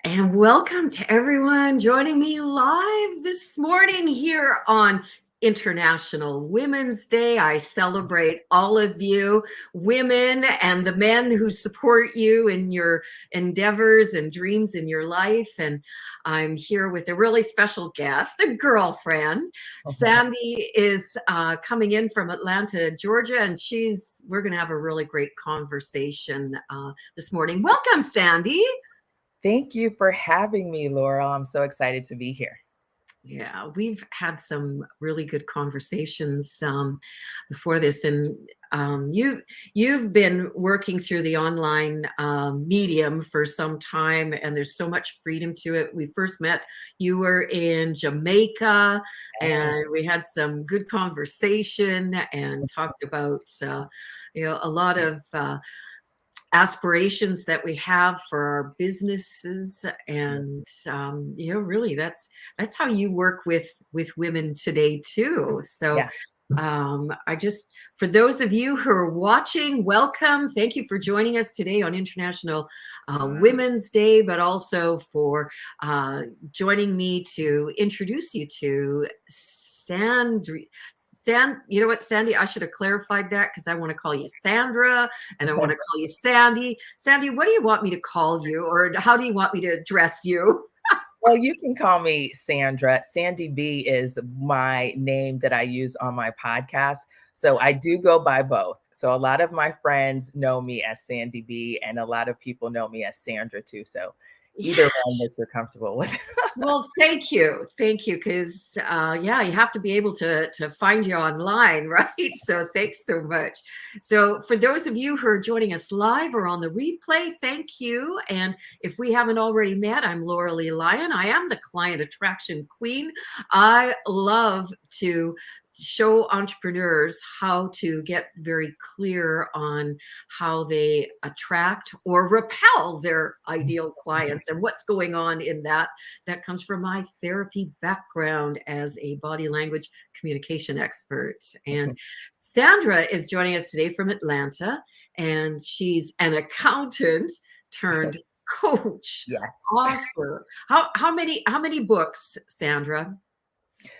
And welcome to everyone joining me live this morning here on International Women's Day. I celebrate all of you women and the men who support you in your endeavors and dreams in your life. And I'm here with a really special guest, a girlfriend. Sandy is coming in from Atlanta, Georgia, and we're going to have a really great conversation this morning. Welcome, Sandy. Thank you for having me, Laurel. I'm so excited to be here. Yeah, we've had some really good conversations before this, and you've been working through the online medium for some time, and there's so much freedom to it. We first met, you were in Jamaica, and we had some good conversation and talked about a lot of aspirations that we have for our businesses, and really that's how you work with women today too. So I just, for those of you who are watching, welcome. Thank you for joining us today on International Women's Day, but also for joining me to introduce you to Sandra. You know what, Sandy, I should have clarified that because I want to call you Sandra and I want to call you Sandy. Sandy, what do you want me to call you, or how do you want me to address you? Well, you can call me Sandra. Sandy B is my name that I use on my podcast. So I do go by both. So a lot of my friends know me as Sandy B, and a lot of people know me as Sandra too. So either one that you're comfortable with. Well, thank you. Because you have to be able to find you online, right? So thanks so much. So for those of you who are joining us live or on the replay, thank you. And if we haven't already met, I'm Lee Lyon. I am the Client Attraction Queen. I love to show entrepreneurs how to get very clear on how they attract or repel their ideal clients and what's going on in that. That comes from my therapy background as a body language communication expert. And Sandra is joining us today from Atlanta, and she's an accountant turned coach. Yes. Author. How many books, Sandra?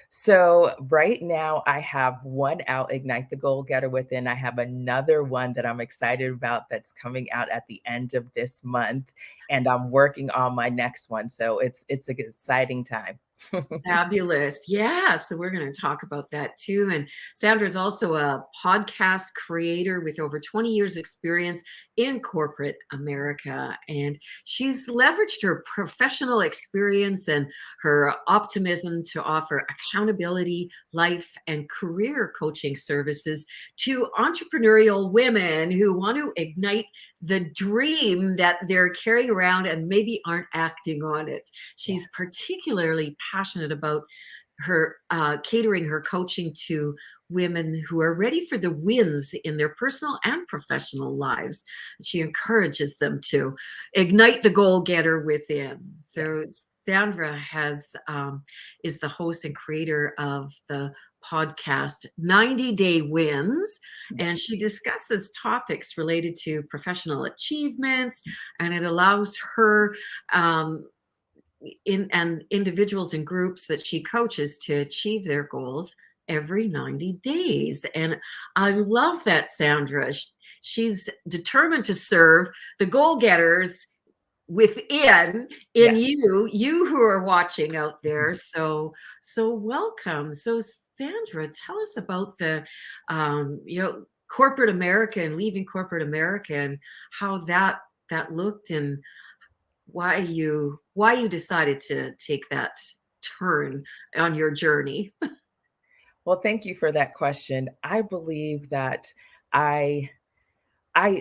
So right now I have one out, Ignite the Goal Getter Within. I have another one that I'm excited about that's coming out at the end of this month, and I'm working on my next one. So it's an exciting time. Fabulous. Yeah. So we're going to talk about that too. And Sandra is also a podcast creator with over 20 years experience in corporate America. And she's leveraged her professional experience and her optimism to offer accountability, life, and career coaching services to entrepreneurial women who want to ignite the dream that they're carrying around and maybe aren't acting on it. She's particularly passionate about her catering her coaching to women who are ready for the wins in their personal and professional lives. She encourages them to ignite the goal getter within. So Sandra is the host and creator of the podcast 90 Day Wins, and she discusses topics related to professional achievements, and it allows her and individuals and groups that she coaches to achieve their goals every 90 days. And I love that, Sandra. She's determined to serve the goal getters within you who are watching out there. So welcome. So Sandra, tell us about the corporate America and leaving corporate America and how that looked, and why you decided to take that turn on your journey. Well, thank you for that question. I believe that I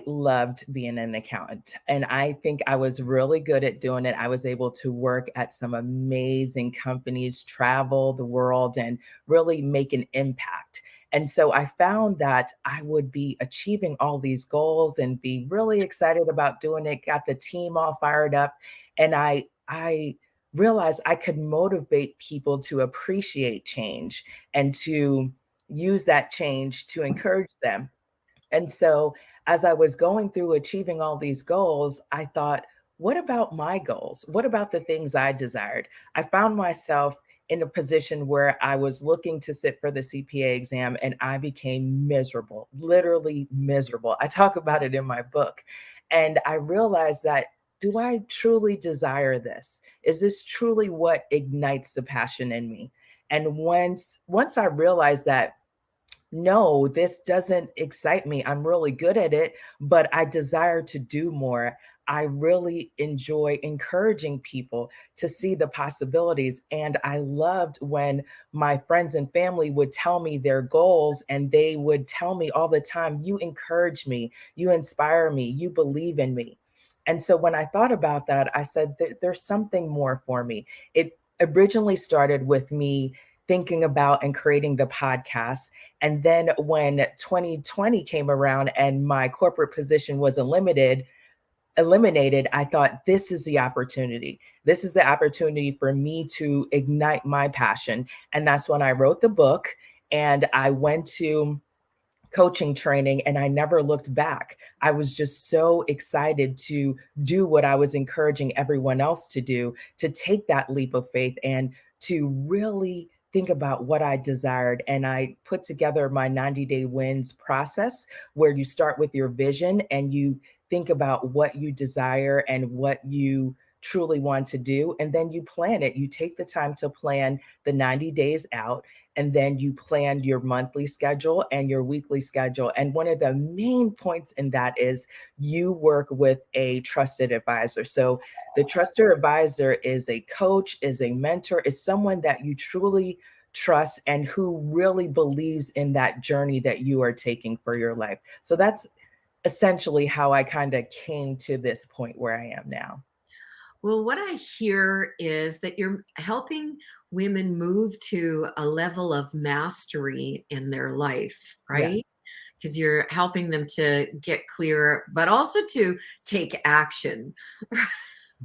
loved being an accountant, and I think I was really good at doing it. I was able to work at some amazing companies, travel the world, and really make an impact. And so I found that I would be achieving all these goals and be really excited about doing it, got the team all fired up. And I realized I could motivate people to appreciate change and to use that change to encourage them. And so as I was going through achieving all these goals, I thought, what about my goals? What about the things I desired? I found myself in a position where I was looking to sit for the CPA exam and I became miserable, literally miserable. I talk about it in my book. And I realized that, do I truly desire this? Is this truly what ignites the passion in me? And once I realized that, no, this doesn't excite me. I'm really good at it, but I desire to do more. I really enjoy encouraging people to see the possibilities. And I loved when my friends and family would tell me their goals, and they would tell me all the time, you encourage me, you inspire me, you believe in me. And so when I thought about that, I said, there's something more for me. It originally started with me thinking about and creating the podcast. And then when 2020 came around and my corporate position was eliminated, I thought, this is the opportunity. This is the opportunity for me to ignite my passion. And that's when I wrote the book, and I went to coaching training, and I never looked back. I was just so excited to do what I was encouraging everyone else to do, to take that leap of faith and to really think about what I desired. And I put together my 90-day wins process, where you start with your vision and you think about what you desire and what you truly want to do. And then you plan it. You take the time to plan the 90 days out, and then you plan your monthly schedule and your weekly schedule. And one of the main points in that is you work with a trusted advisor. So the trusted advisor is a coach, is a mentor, is someone that you truly trust and who really believes in that journey that you are taking for your life. So that's essentially how I kind of came to this point where I am now. Well, what I hear is that you're helping women move to a level of mastery in their life, Yes, right? Because you're helping them to get clearer, but also to take action, right?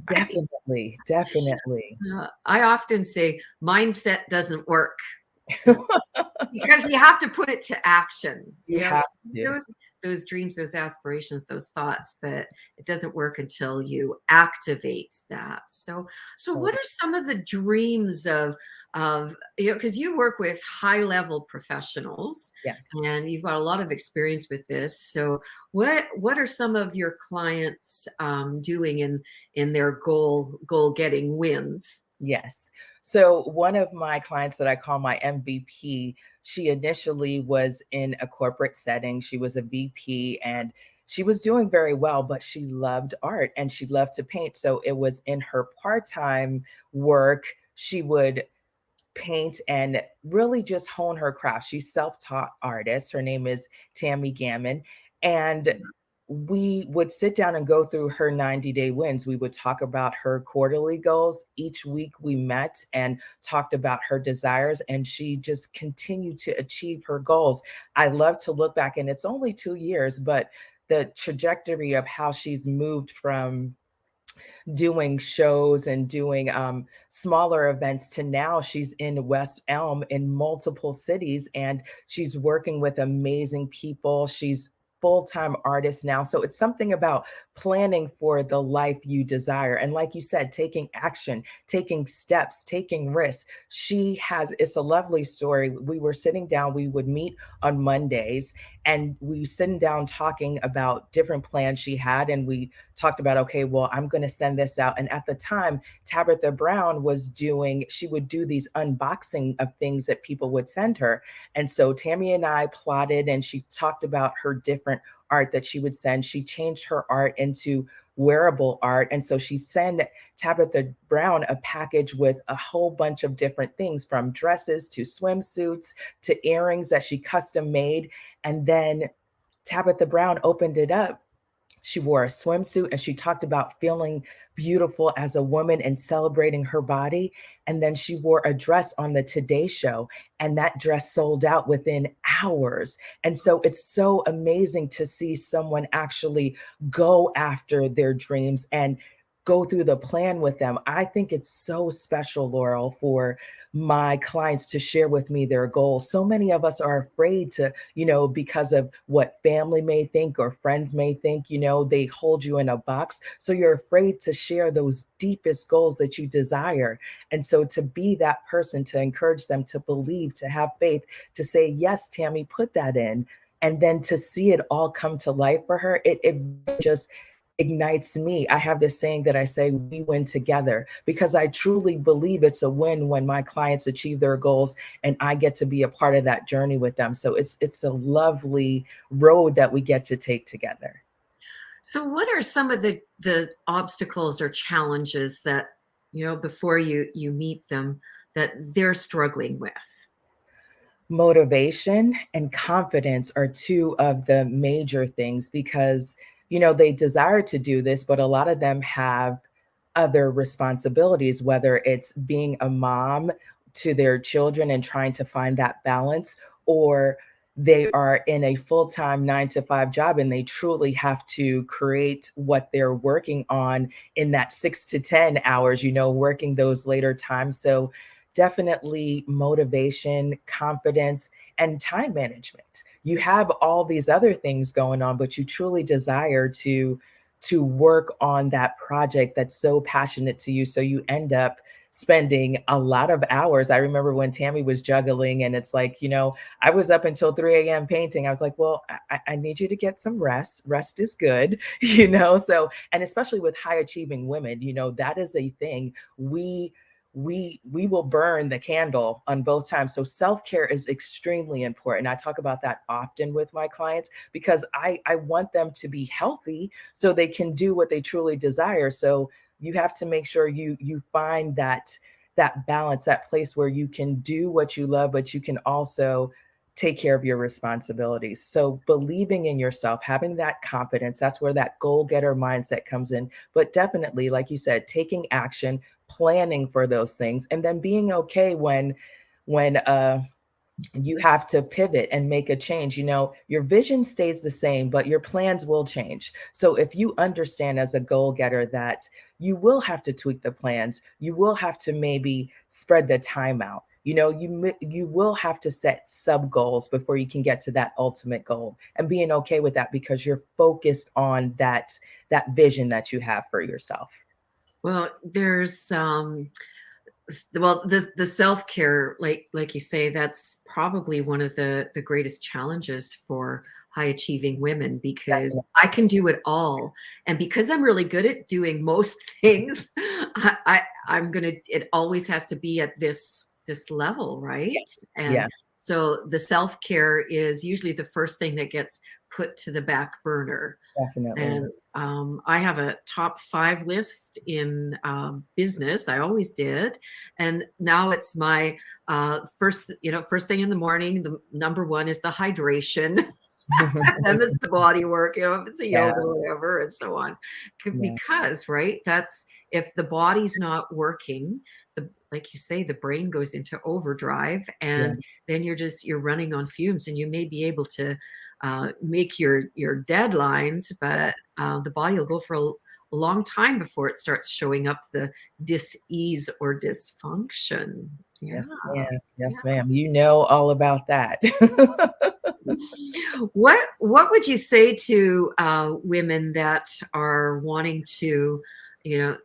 definitely, definitely. I often say mindset doesn't work. You know, because you have to put it to action. You have to. Those those dreams, those aspirations, those thoughts, but it doesn't work until you activate that. So what Totally. are some of the dreams of because you work with high level professionals Yes. and you've got a lot of experience with this. So what are some of your clients doing in their goal getting wins? Yes. So one of my clients that I call my MVP, she initially was in a corporate setting. She was a VP and she was doing very well, but she loved art and she loved to paint. So it was in her part-time work, she would paint and really just hone her craft. She's self-taught artist. Her name is Tammy Gammon. And we would sit down and go through her 90-day wins. We would talk about her quarterly goals. Each week we met and talked about her desires, and she just continued to achieve her goals. I love to look back, and it's only 2 years, but the trajectory of how she's moved from doing shows and doing smaller events to now she's in West Elm in multiple cities, and she's working with amazing people. She's full-time artist now. So it's something about planning for the life you desire. And like you said, taking action, taking steps, taking risks. It's a lovely story. We were sitting down, we would meet on Mondays, and we sitting down talking about different plans she had. And we talked about, okay, well, I'm going to send this out. And at the time, Tabitha Brown she would do these unboxing of things that people would send her. And so Tammy and I plotted, and she talked about her different art that she would send. She changed her art into wearable art. And so she sent Tabitha Brown a package with a whole bunch of different things, from dresses to swimsuits to earrings that she custom made. And then Tabitha Brown opened it up. She wore a swimsuit and she talked about feeling beautiful as a woman and celebrating her body. And then she wore a dress on the Today Show, and that dress sold out within hours. And so it's so amazing to see someone actually go after their dreams and go through the plan with them. I think it's so special, Laurel, for my clients to share with me their goals. So many of us are afraid to, because of what family may think or friends may think, they hold you in a box. So you're afraid to share those deepest goals that you desire. And so to be that person, to encourage them to believe, to have faith, to say, yes, Tammy, put that in. And then to see it all come to life for her, it just ignites me. I have this saying that I say, we win together, because I truly believe it's a win when my clients achieve their goals and I get to be a part of that journey with them. So it's a lovely road that we get to take together. So what are some of the obstacles or challenges that, before you meet them, that they're struggling with? Motivation and confidence are two of the major things, because they desire to do this, but a lot of them have other responsibilities, whether it's being a mom to their children and trying to find that balance, or they are in a full-time 9 to 5 job and they truly have to create what they're working on in that 6 to 10 hours, working those later times. So definitely motivation, confidence, and time management. You have all these other things going on, but you truly desire to work on that project that's so passionate to you. So you end up spending a lot of hours. I remember when Tammy was juggling, and it's like, I was up until 3 a.m. painting. I was like, well, I need you to get some rest. Rest is good, So, and especially with high achieving women, that is a thing. We will burn the candle on both times. So self-care is extremely important. I talk about that often with my clients, because I want them to be healthy so they can do what they truly desire. So you have to make sure you find that balance, that place where you can do what you love, but you can also take care of your responsibilities. So believing in yourself, having that confidence, that's where that goal-getter mindset comes in. But definitely, like you said, taking action, planning for those things, and then being okay when you have to pivot and make a change. Your vision stays the same, but your plans will change. So if you understand as a goal getter that you will have to tweak the plans, you will have to maybe spread the time out. You will have to set sub goals before you can get to that ultimate goal, and being okay with that because you're focused on that vision that you have for yourself. Well, there's the self-care, like you say, that's probably one of the greatest challenges for high achieving women, because Definitely. I can do it all, and because I'm really good at doing most things, I'm gonna, it always has to be at this level, right? And Yeah, so the self-care is usually the first thing that gets put to the back burner. definitely. And I have a top 5 list in business. I always did, and now it's my first thing in the morning. The number one is the hydration, then it's the body work. If it's a Yeah, yoga, or whatever, and so on. yeah, Because right, that's if the body's not working, like you say, the brain goes into overdrive, yeah. and then you're running on fumes, and you may be able to make your deadlines, but the body will go for a long time before it starts showing up the dis-ease or dysfunction. Yeah. Yes, ma'am. Yeah. Yes, ma'am. You know all about that. What would you say to women that are wanting to, you know,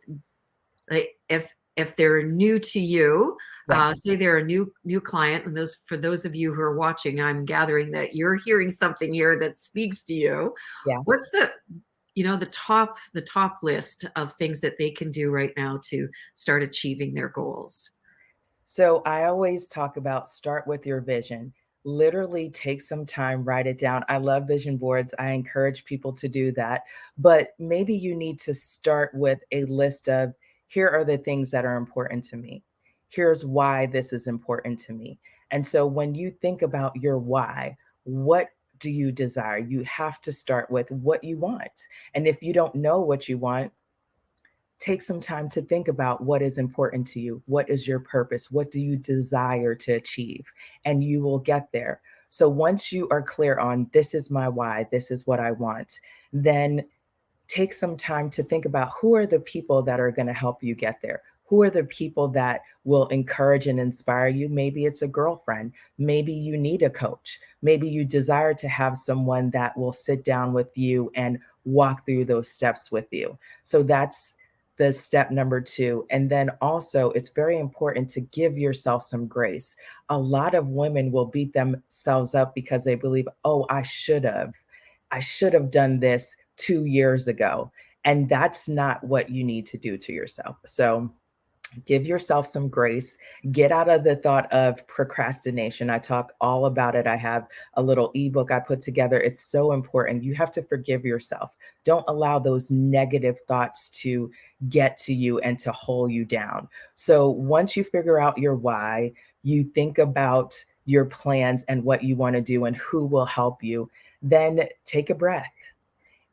like if they're new to you, Yeah, say they're a new client, and for those of you who are watching, I'm gathering that you're hearing something here that speaks to you. yeah. What's the top list of things that they can do right now to start achieving their goals? So I always talk about start with your vision. Literally take some time, write it down. I love vision boards. I encourage people to do that. But maybe you need to start with a list of here are the things that are important to me. Here's why this is important to me. And so when you think about your why, what do you desire? You have to start with what you want. And if you don't know what you want, take some time to think about what is important to you. What is your purpose? What do you desire to achieve? And you will get there. So once you are clear on this is my why, this is what I want, then take some time to think about who are the people that are going to help you get there. Who are the people that will encourage and inspire you? Maybe it's a girlfriend. Maybe you need a coach. Maybe you desire to have someone that will sit down with you and walk through those steps with you. So that's the step number two. And then also, it's very important to give yourself some grace. A lot of women will beat themselves up because they believe, oh, I should have done this 2 years ago. And that's not what you need to do to yourself. So give yourself some grace. Get out of the thought of procrastination. I talk all about it. I have a little ebook I put together. It's so important. You have to forgive yourself. Don't allow those negative thoughts to get to you and to hold you down. So once you figure out your why, you think about your plans and what you want to do and who will help you, then take a breath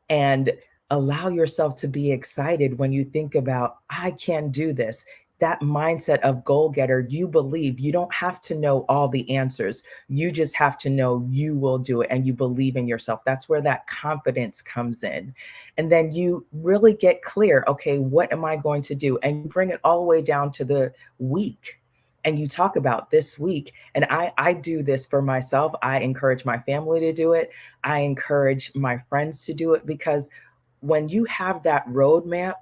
and allow yourself to be excited when you think about, I can do this. That mindset of goal getter, you believe. You don't have to know all the answers. You just have to know you will do it and you believe in yourself. That's where that confidence comes in. And then you really get clear, okay, what am I going to do? And you bring it all the way down to the week. And you talk about this week. And I do this for myself. I encourage my family to do it. I encourage my friends to do it, because when you have that roadmap,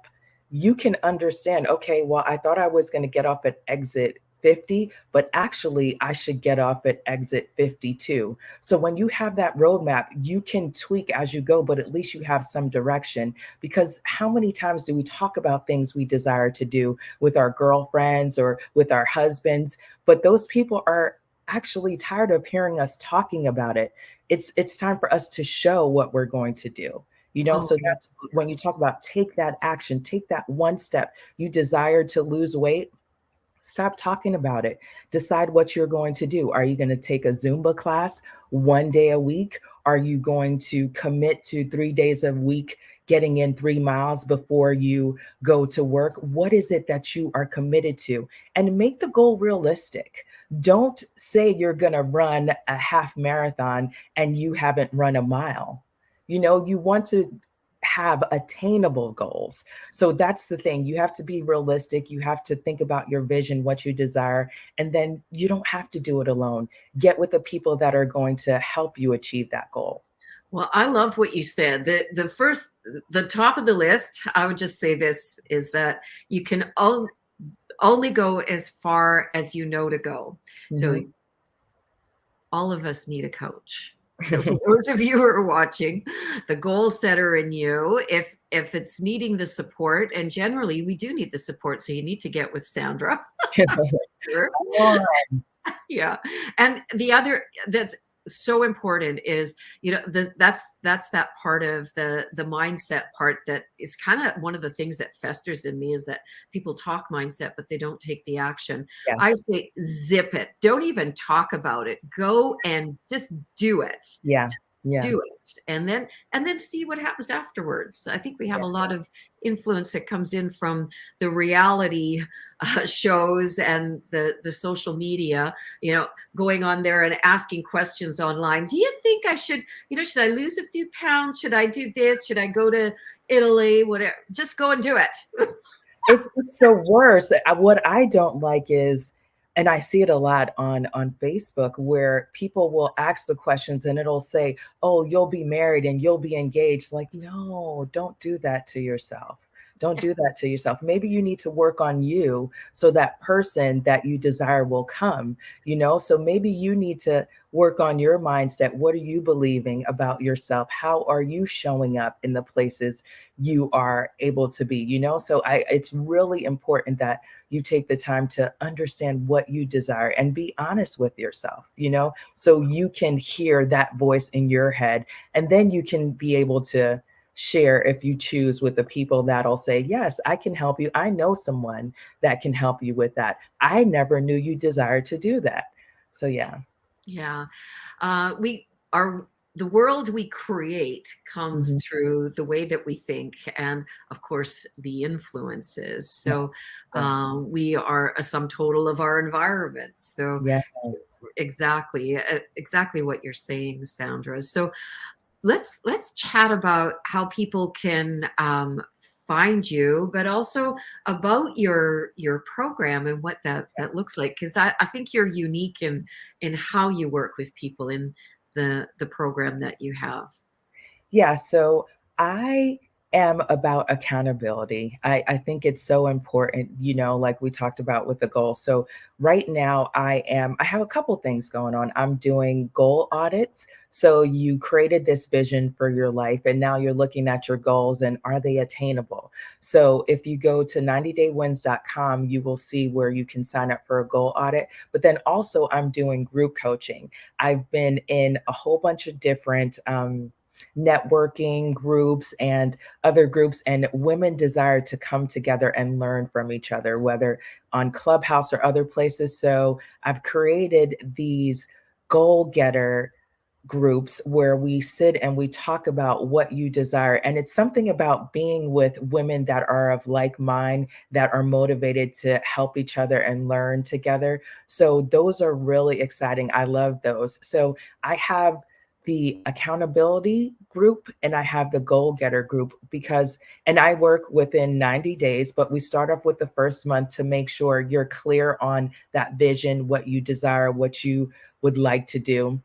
you can understand, okay, well, I thought I was going to get off at exit 50, but actually I should get off at exit 52. So when you have that roadmap, you can tweak as you go, but at least you have some direction. Because how many times do we talk about things we desire to do with our girlfriends or with our husbands, but those people are actually tired of hearing us talking about it. It's time for us to show what we're going to do. Oh, So that's when you talk about take that action, take that one step. You desire to lose weight, stop talking about it. Decide what you're going to do. Are you going to take a Zumba class 1 day a week? Are you going to commit to 3 days a week, getting in 3 miles before you go to work? What is it that you are committed to? And make the goal realistic. Don't say you're going to run a half marathon and you haven't run a mile. You want to have attainable goals. So that's the thing. You have to be realistic. You have to think about your vision, what you desire, and then you don't have to do it alone. Get with the people that are going to help you achieve that goal. well, I love what you said. The top of the list, I would just say this is that you can only go as far as you know to go. So Mhm. all of us need a coach. So for those of you who are watching, the goal setter in you, if it's needing the support, and generally we do need the support, so you need to get with Sandra. Sure. Yeah. And the other that's so important is, that's that part of the mindset part that is kind of one of the things that festers in me, is that people talk mindset, but they don't take the action. I Yes. say zip it. Don't even talk about it. Go and just do it. Yeah. Yeah. Do it, and then see what happens afterwards. I think we have Yeah. a lot of influence that comes in from the reality shows and the social media, going on there and asking questions online. Do you think I should I lose a few pounds? Should I do this? Should I go to Italy? Whatever. Just go and do it. It's the worst. What I don't like is, and I see it a lot on Facebook, where people will ask the questions and it'll say, "Oh, you'll be married and you'll be engaged." Like, no, don't do that to yourself. Don't do that to yourself. Maybe you need to work on you so that person that you desire will come. So maybe you need to work on your mindset. What are you believing about yourself? How are you showing up in the places you are able to be? So it's really important that you take the time to understand what you desire and be honest with yourself, so you can hear that voice in your head, and then you can be able to share, if you choose, with the people that'll say, yes, I can help you. I know someone that can help you with that. I never knew you desired to do that. So yeah. Yeah. We are The world we create comes Mhm. through the way that we think, and of course the influences. Yeah. So Yes. we are a sum total of our environments. So Yes. exactly what you're saying, Sandra. So let's chat about how people can find you, but also about your program and what that looks like. Because I think you're unique in how you work with people in the program that you have. Yeah, so I am about accountability. I think it's so important, like we talked about with the goal. So right now I have a couple things going on. I'm doing goal audits. So you created this vision for your life and now you're looking at your goals and are they attainable? So if you go to 90daywins.com, you will see where you can sign up for a goal audit. But then also I'm doing group coaching. I've been in a whole bunch of different networking groups and other groups, and women desire to come together and learn from each other, whether on Clubhouse or other places. So I've created these goal getter groups where we sit and we talk about what you desire. And it's something about being with women that are of like mind, that are motivated to help each other and learn together. So those are really exciting. I love those. So I have the accountability group and I have the goal getter group and I work within 90 days, but we start off with the first month to make sure you're clear on that vision, what you desire, what you would like to do.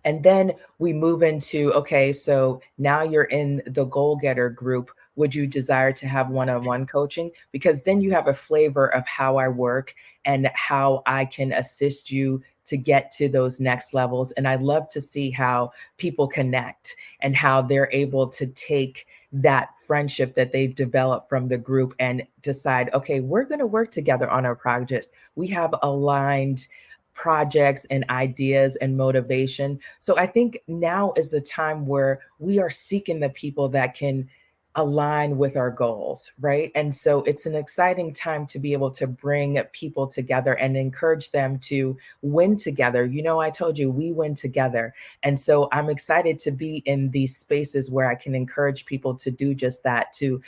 And then we move into, okay, so now you're in the goal getter group. Would you desire to have one-on-one coaching? Because then you have a flavor of how I work and how I can assist you to get to those next levels. And I love to see how people connect and how they're able to take that friendship that they've developed from the group and decide, okay, we're going to work together on our project. We have aligned projects and ideas and motivation. So I think now is the time where we are seeking the people that can align with our goals, right? And so it's an exciting time to be able to bring people together and encourage them to win together. I told you we win together. And so I'm excited to be in these spaces where I can encourage people to do just that, to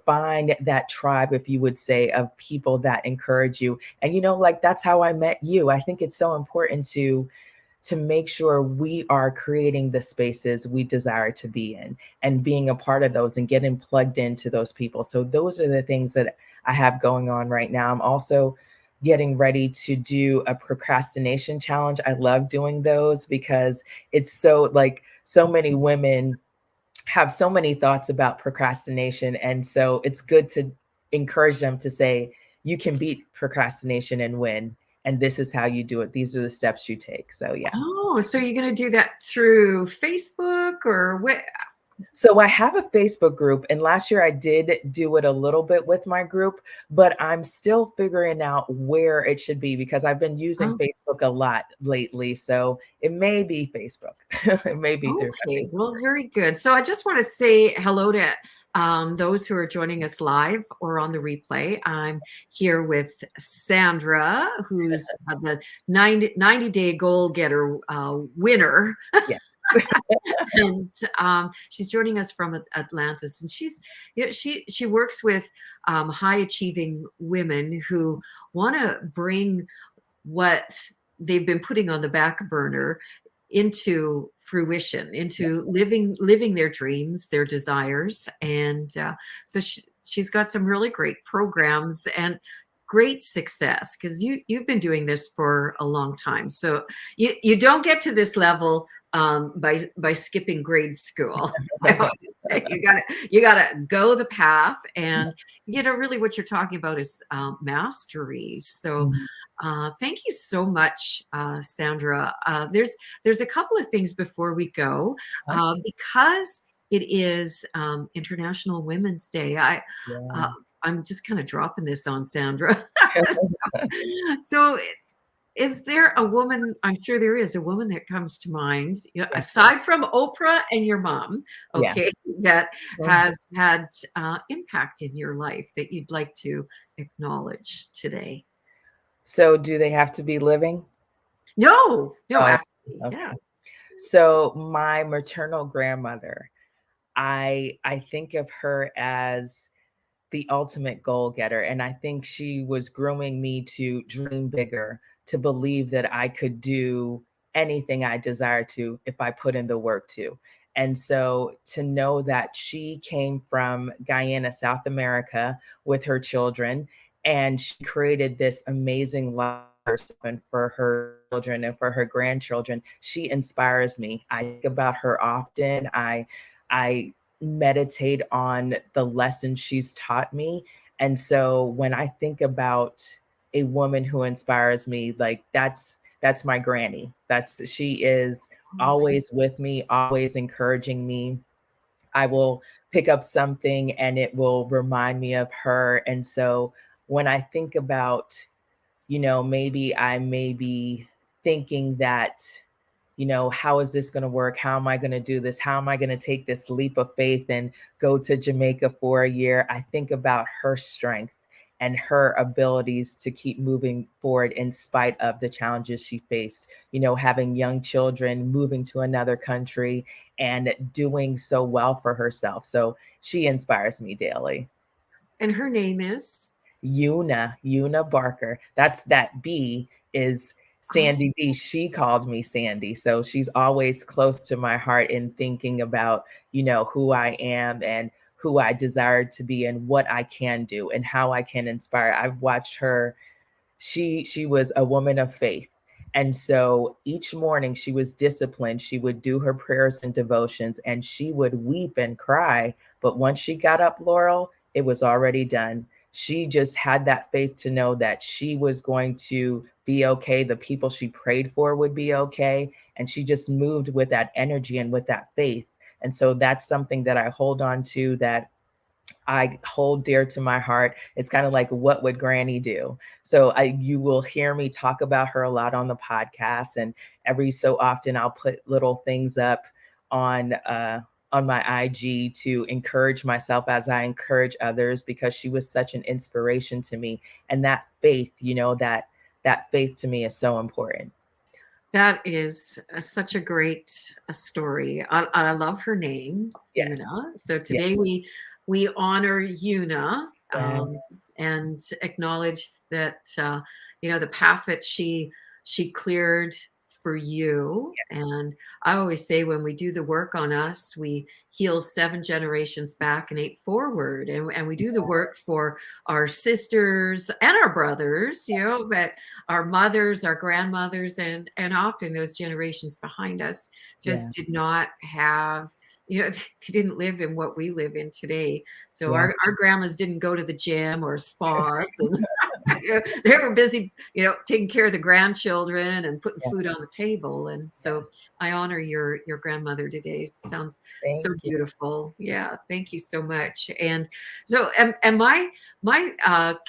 find that tribe, if you would say, of people that encourage you. And like that's how I met you. I think it's so important to make sure we are creating the spaces we desire to be in and being a part of those and getting plugged into those people. So those are the things that I have going on right now. I'm also getting ready to do a procrastination challenge. I love doing those because it's so many women have so many thoughts about procrastination. And so it's good to encourage them to say, you can beat procrastination and win. And this is how you do it. These are the steps you take. So, yeah. Oh, so you're going to do that through Facebook or what? So I have a Facebook group, and last year I did do it a little bit with my group, but I'm still figuring out where it should be because I've been using Oh, Facebook a lot lately. So it may be Facebook. It may be through my okay, Facebook well, group. very good. So I just want to say hello to those who are joining us live or on the replay. I'm here with Sandra, who's the 90-day goal getter winner. Yes. And she's joining us from Atlantis, and she works with high achieving women who want to bring what they've been putting on the back burner into fruition, into living their dreams, their desires. And so she's got some really great programs and great success because you've been doing this for a long time. So you don't get to this level by skipping grade school. I always say you gotta go the path, and really what you're talking about is mastery. So Mhm. thank you so much, Sandra. There's a couple of things before we go, Huh? because it is International Women's Day. Uh, Yeah. I'm just kind of dropping this on Sandra. So, is there a woman? I'm sure there is a woman that comes to mind, Yeah. aside from Oprah and your mom, Yeah. okay, that Mhm. has had impact in your life that you'd like to acknowledge today? So do they have to be living? No, no, Oh, actually, okay. yeah. So my maternal grandmother, I think of her as the ultimate goal getter. And I think she was grooming me to dream bigger, to believe that I could do anything I desire to if I put in the work to. And so to know that she came from Guyana, South America, with her children, and she created this amazing life for her children and for her grandchildren, she inspires me. I think about her often. I meditate on the lessons she's taught me. And so when I think about a woman who inspires me, like that's my granny. She is always with me, always encouraging me. I will pick up something and it will remind me of her. And so when I think about, maybe I may be thinking that, how is this going to work? How am I going to do this? How am I going to take this leap of faith and go to Jamaica for a year? I think about her strength and her abilities to keep moving forward in spite of the challenges she faced, having young children, moving to another country, and doing so well for herself. So she inspires me daily. And her name is? Una Barker. That B is Sandy B. She called me Sandy. So she's always close to my heart in thinking about, who I am and who I desire to be and what I can do and how I can inspire. I've watched her. She was a woman of faith. And so each morning she was disciplined. She would do her prayers and devotions and she would weep and cry. But once she got up, Laurel, it was already done. She just had that faith to know that she was going to be okay. The people she prayed for would be okay. And she just moved with that energy and with that faith. And so that's something that I hold on to, that I hold dear to my heart. It's kind of like, what would Granny do? So you will hear me talk about her a lot on the podcast, and every so often I'll put little things up on my IG to encourage myself as I encourage others, because she was such an inspiration to me. And that faith, that faith to me is so important. That is such a great story. I love her name, Yes. Una. So Yes. today we honor Una, Yes. and acknowledge that the path that she cleared for you. And I always say, when we do the work on us, we heal 7 generations back and 8 forward, and we do the work for our sisters and our brothers, but our mothers, our grandmothers, and often those generations behind us just did not have, they didn't live in what we live in today. So our grandmas didn't go to the gym or spas, and they were busy, taking care of the grandchildren and putting food on the table. And so I honor your grandmother today. It sounds so beautiful. Yeah, thank you so much. And so, and my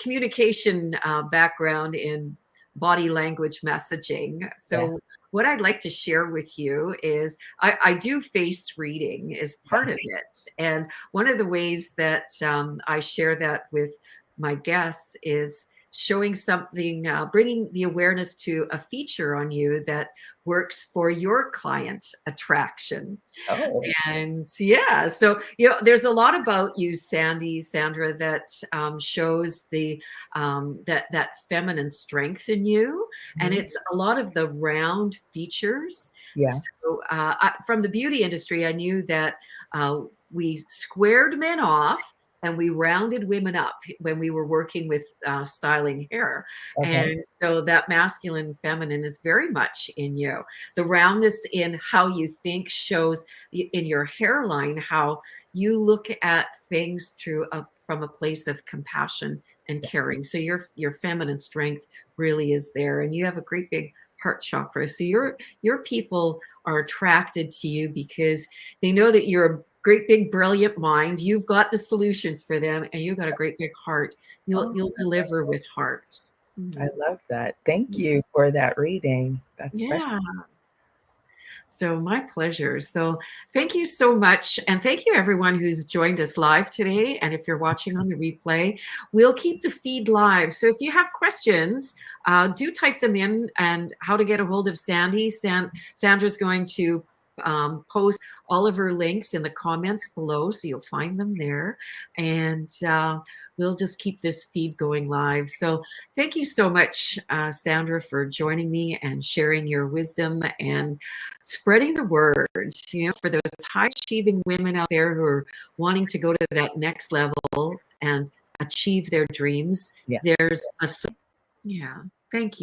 communication background in body language messaging. So what I'd like to share with you is I do face reading as part of it. And one of the ways that I share that with my guests is showing something, bringing the awareness to a feature on you that works for your client attraction. And so there's a lot about you, Sandra, that shows the that feminine strength in you, and it's a lot of the round features. So from the beauty industry, I knew that we squared men off and we rounded women up when we were working with styling hair. And so that masculine feminine is very much in you. The roundness in how you think shows in your hairline how you look at things from a place of compassion and caring. So your feminine strength really is there, and you have a great big heart chakra. So your people are attracted to you because they know that you're a great big brilliant mind. You've got the solutions for them, and you've got a great big heart. You'll deliver with heart. I love that. Thank you for that reading. That's special. So my pleasure. So thank you so much. And thank you everyone who's joined us live today. And if you're watching on the replay, we'll keep the feed live. So if you have questions, do type them in, and how to get a hold of Sandy. Sandra's going to post all of her links in the comments below, so you'll find them there. And we'll just keep this feed going live. So thank you so much, Sandra, for joining me and sharing your wisdom and spreading the word, for those high achieving women out there who are wanting to go to that next level and achieve their dreams. Yes. There's yeah. Thank you